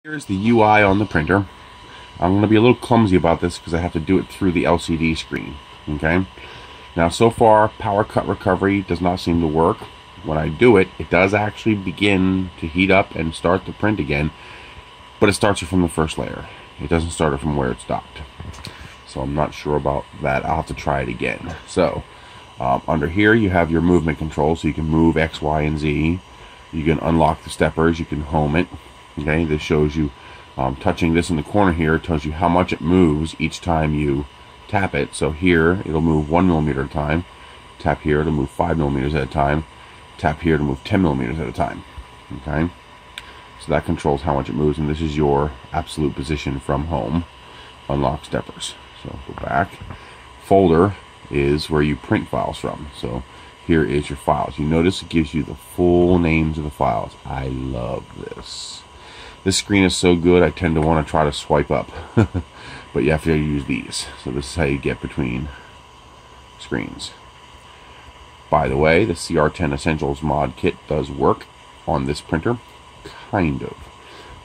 Here's the UI on the printer. I'm going to be a little clumsy about this because I have to do it through the LCD screen. Okay. Now, so far, power cut recovery does not seem to work. When I do it, it does actually begin to heat up and start the print again, but it starts it from the first layer. It doesn't start it from where it stopped. So I'm not sure about that. I'll have to try it again. So under here, you have your movement control, so you can move X, Y, and Z. You can unlock the steppers. You can home it. Okay, this shows you touching this in the corner here tells you how much it moves each time you tap it. So here it'll move 1 millimeter at a time. Tap here, it'll move 5 millimeters at a time. Tap here to move 10 millimeters at a time. Okay, so that controls how much it moves, and this is your absolute position from home. Unlock steppers. So go back. Folder is where you print files from. So here is your files. You notice it gives you the full names of the files. I love this. This screen is so good, I tend to want to try to swipe up. But you have to use these. So this is how you get between screens. By the way, the CR10 Essentials mod kit does work on this printer. Kind of.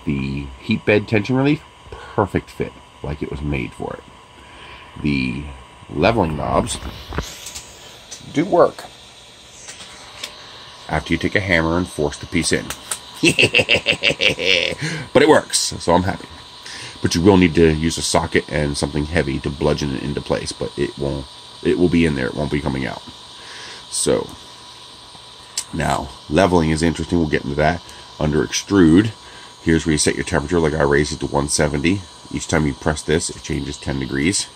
The heat bed tension relief, perfect fit, like it was made for it. The leveling knobs do work after you take a hammer and force the piece in. But it works, so I'm happy. But you will need to use a socket and something heavy to bludgeon it into place, but it will be in there, it won't be coming out. So now leveling is interesting, we'll get into that. Under extrude, here's where you set your temperature. Like I raised it to 170. Each time you press this, it changes 10 degrees.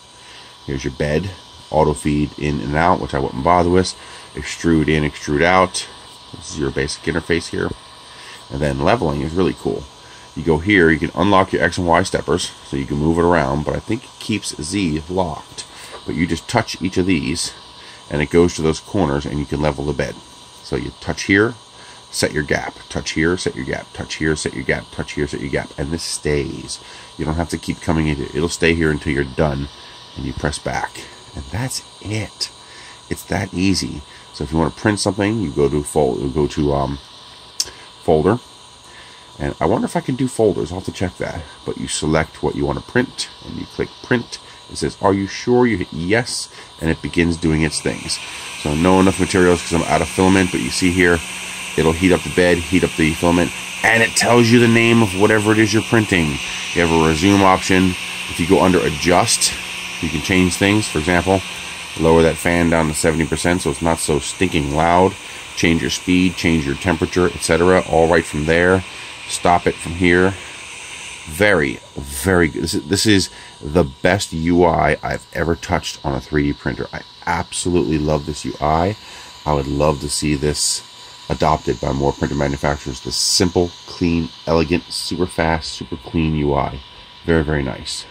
Here's your bed, auto feed in and out, which I wouldn't bother with. Extrude in, extrude out. This is your basic interface here. And then leveling is really cool. You go here, you can unlock your X and Y steppers, so you can move it around, but I think it keeps Z locked. But you just touch each of these, and it goes to those corners, and you can level the bed. So you touch here, set your gap. Touch here, set your gap. Touch here, set your gap. Touch here, set your gap. And this stays. You don't have to keep coming in. It'll stay here until you're done, and you press back. And that's it. It's that easy. So if you want to print something, you go to folder, and I wonder if I can do folders. I'll have to check that. But you select what you want to print, and you click print. It says, are you sure? You hit yes, and it begins doing its things. So no enough materials because I'm out of filament, but you see here, it'll heat up the bed, heat up the filament, and it tells you the name of whatever it is you're printing. You have a resume option. If you go under adjust, you can change things. For example, lower that fan down to 70% so it's not so stinking loud. Change your speed, change your temperature, etc. All right from there. Stop it from here. Very, very good. This is the best UI I've ever touched on a 3D printer. I absolutely love this UI. I would love to see this adopted by more printer manufacturers. This simple, clean, elegant, super fast, super clean UI. Very, very nice.